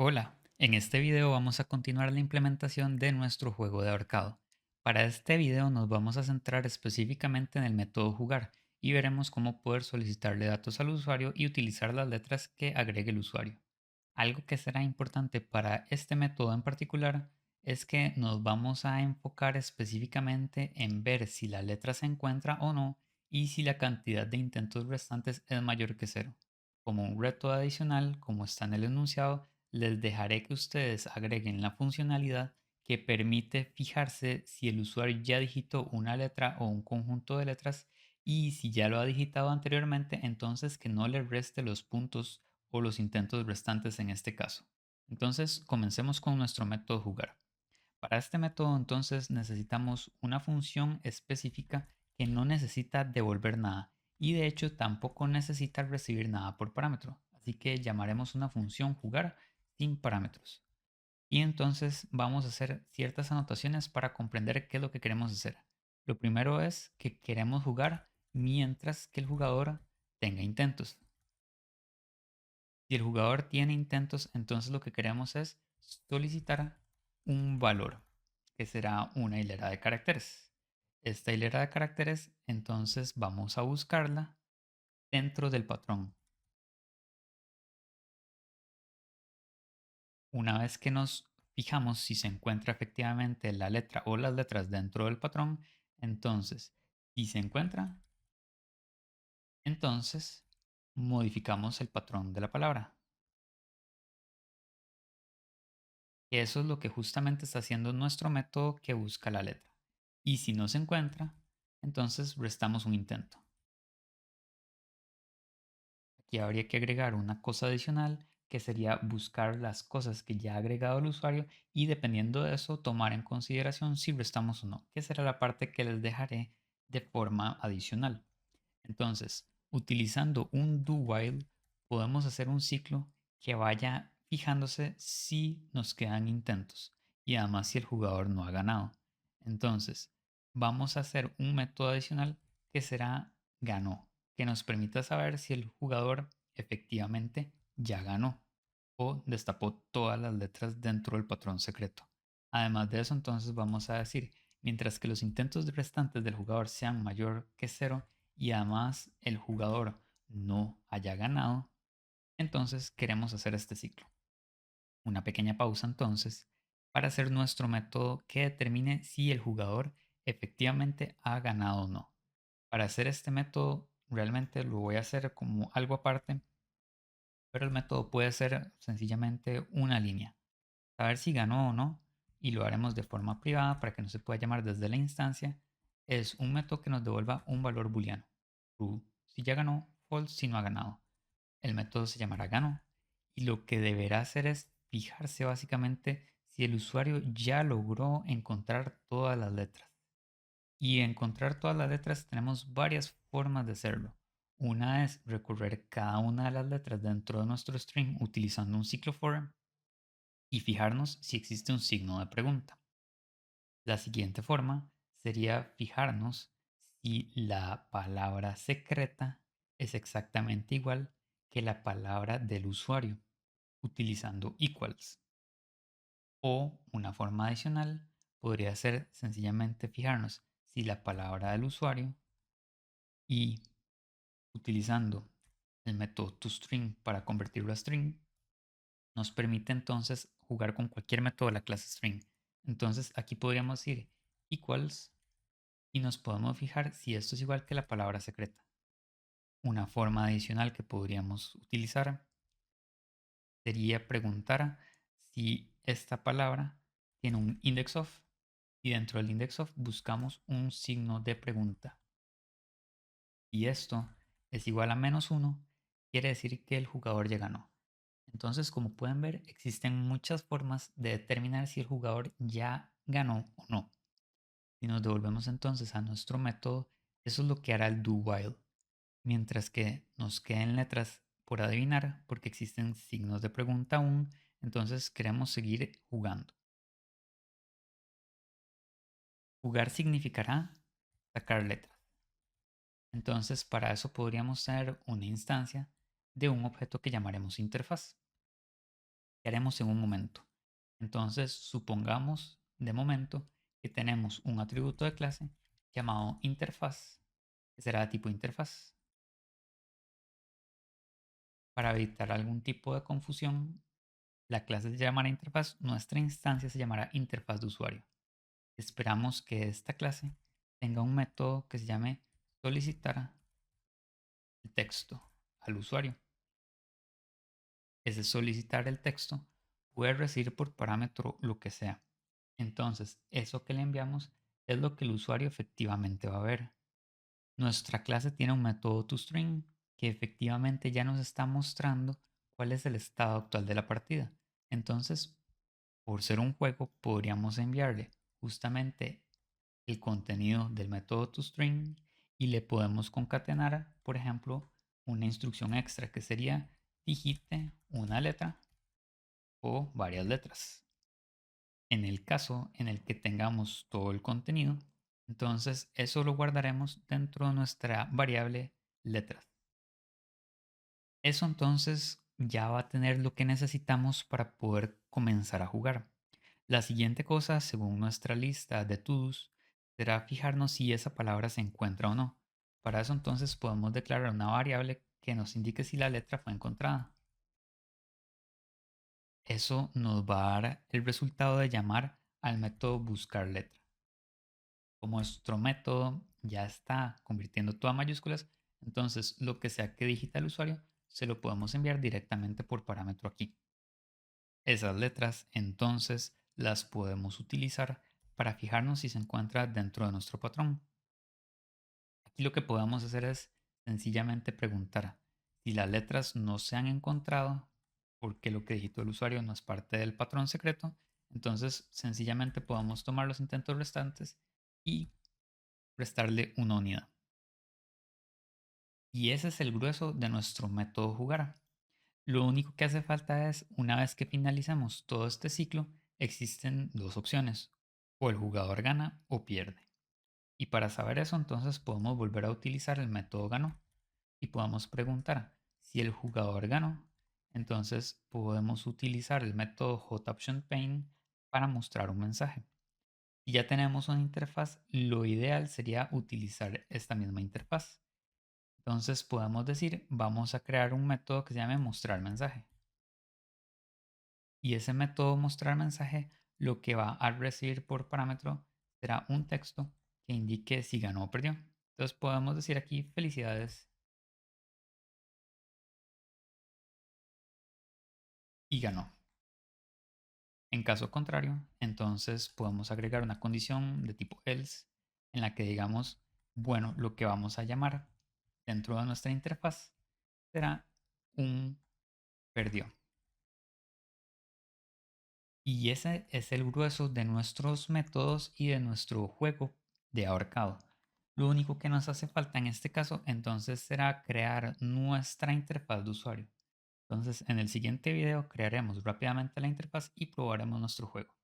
Hola, en este video vamos a continuar la implementación de nuestro juego de ahorcado. Para este video nos vamos a centrar específicamente en el método jugar y veremos cómo poder solicitarle datos al usuario y utilizar las letras que agregue el usuario. Algo que será importante para este método en particular es que nos vamos a enfocar específicamente en ver si la letra se encuentra o no y si la cantidad de intentos restantes es mayor que cero. Como un reto adicional, como está en el enunciado, les dejaré que ustedes agreguen la funcionalidad que permite fijarse si el usuario ya digitó una letra o un conjunto de letras y si ya lo ha digitado anteriormente, entonces que no le reste los puntos o los intentos restantes en este caso. Entonces, comencemos con nuestro método jugar. Para este método, entonces, necesitamos una función específica que no necesita devolver nada y de hecho tampoco necesita recibir nada por parámetro. Así que llamaremos una función jugar sin parámetros. Y entonces vamos a hacer ciertas anotaciones para comprender qué es lo que queremos hacer. Lo primero es que queremos jugar mientras que el jugador tenga intentos. Si el jugador tiene intentos, entonces lo que queremos es solicitar un valor, que será una hilera de caracteres. Esta hilera de caracteres, entonces vamos a buscarla dentro del patrón. Una vez que nos fijamos si se encuentra efectivamente la letra o las letras dentro del patrón, entonces, si se encuentra, entonces modificamos el patrón de la palabra. Eso es lo que justamente está haciendo nuestro método que busca la letra. Y si no se encuentra, entonces restamos un intento. Aquí habría que agregar una cosa adicional que sería buscar las cosas que ya ha agregado el usuario y dependiendo de eso tomar en consideración si restamos o no, que será la parte que les dejaré de forma adicional. Entonces, utilizando un do while podemos hacer un ciclo que vaya fijándose si nos quedan intentos y además si el jugador no ha ganado. Entonces, vamos a hacer un método adicional que será ganó, que nos permita saber si el jugador efectivamente ya ganó o destapó todas las letras dentro del patrón secreto. Además de eso, entonces vamos a decir, mientras que los intentos restantes del jugador sean mayor que cero y además el jugador no haya ganado, entonces queremos hacer este ciclo. Una pequeña pausa entonces para hacer nuestro método que determine si el jugador efectivamente ha ganado o no. Para hacer este método realmente lo voy a hacer como algo aparte, pero el método puede ser sencillamente una línea. Saber si ganó o no, y lo haremos de forma privada para que no se pueda llamar desde la instancia, es un método que nos devuelva un valor booleano. True si ya ganó, false si no ha ganado. El método se llamará ganó y lo que deberá hacer es fijarse básicamente si el usuario ya logró encontrar todas las letras. Y encontrar todas las letras tenemos varias formas de hacerlo. Una es recorrer cada una de las letras dentro de nuestro string utilizando un ciclo for y fijarnos si existe un signo de pregunta. La siguiente forma sería fijarnos si la palabra secreta es exactamente igual que la palabra del usuario, utilizando equals. O una forma adicional podría ser sencillamente fijarnos si la palabra del usuario y utilizando el método toString para convertirlo a string nos permite entonces jugar con cualquier método de la clase string. Entonces aquí podríamos ir equals y nos podemos fijar si esto es igual que la palabra secreta. Una forma adicional que podríamos utilizar sería preguntar si esta palabra tiene un index of y dentro del index of buscamos un signo de pregunta. Y esto es igual a -1, quiere decir que el jugador ya ganó. Entonces, como pueden ver, existen muchas formas de determinar si el jugador ya ganó o no. Si nos devolvemos entonces a nuestro método, eso es lo que hará el do while. Mientras que nos queden letras por adivinar, porque existen signos de pregunta aún, entonces queremos seguir jugando. Jugar significará sacar letras. Entonces, para eso podríamos tener una instancia de un objeto que llamaremos interfaz. ¿Qué haremos en un momento? Entonces, supongamos de momento que tenemos un atributo de clase llamado interfaz, que será de tipo interfaz. Para evitar algún tipo de confusión, la clase se llamará interfaz, nuestra instancia se llamará interfaz de usuario. Esperamos que esta clase tenga un método que se llame solicitar el texto al usuario. Ese solicitar el texto puede recibir por parámetro lo que sea. Entonces, eso que le enviamos es lo que el usuario efectivamente va a ver. Nuestra clase tiene un método toString que efectivamente ya nos está mostrando cuál es el estado actual de la partida. Entonces, por ser un juego, podríamos enviarle justamente el contenido del método toString y le podemos concatenar, por ejemplo, una instrucción extra que sería digite una letra o varias letras. En el caso en el que tengamos todo el contenido, entonces eso lo guardaremos dentro de nuestra variable letras. Eso entonces ya va a tener lo que necesitamos para poder comenzar a jugar. La siguiente cosa, según nuestra lista de to-dos, será fijarnos si esa palabra se encuentra o no. Para eso entonces podemos declarar una variable que nos indique si la letra fue encontrada. Eso nos va a dar el resultado de llamar al método buscar letra. Como nuestro método ya está convirtiendo todo a mayúsculas, entonces lo que sea que digita el usuario se lo podemos enviar directamente por parámetro aquí. Esas letras entonces las podemos utilizar para fijarnos si se encuentra dentro de nuestro patrón. Aquí lo que podemos hacer es sencillamente preguntar si las letras no se han encontrado porque lo que digitó el usuario no es parte del patrón secreto. Entonces sencillamente podemos tomar los intentos restantes y restarle una unidad. Y ese es el grueso de nuestro método jugar. Lo único que hace falta es, una vez que finalicemos todo este ciclo, existen dos opciones: o el jugador gana o pierde. Y para saber eso, entonces podemos volver a utilizar el método ganó y podemos preguntar si el jugador ganó. Entonces podemos utilizar el método hotOptionPaint para mostrar un mensaje. Si ya tenemos una interfaz, lo ideal sería utilizar esta misma interfaz. Entonces podemos decir, vamos a crear un método que se llame mostrar mensaje. Y ese método mostrar mensaje lo que va a recibir por parámetro será un texto que indique si ganó o perdió. Entonces podemos decir aquí felicidades y ganó. En caso contrario, entonces podemos agregar una condición de tipo else en la que digamos, bueno, lo que vamos a llamar dentro de nuestra interfaz será un perdió. Y ese es el grueso de nuestros métodos y de nuestro juego de ahorcado. Lo único que nos hace falta en este caso entonces será crear nuestra interfaz de usuario. Entonces en el siguiente video crearemos rápidamente la interfaz y probaremos nuestro juego.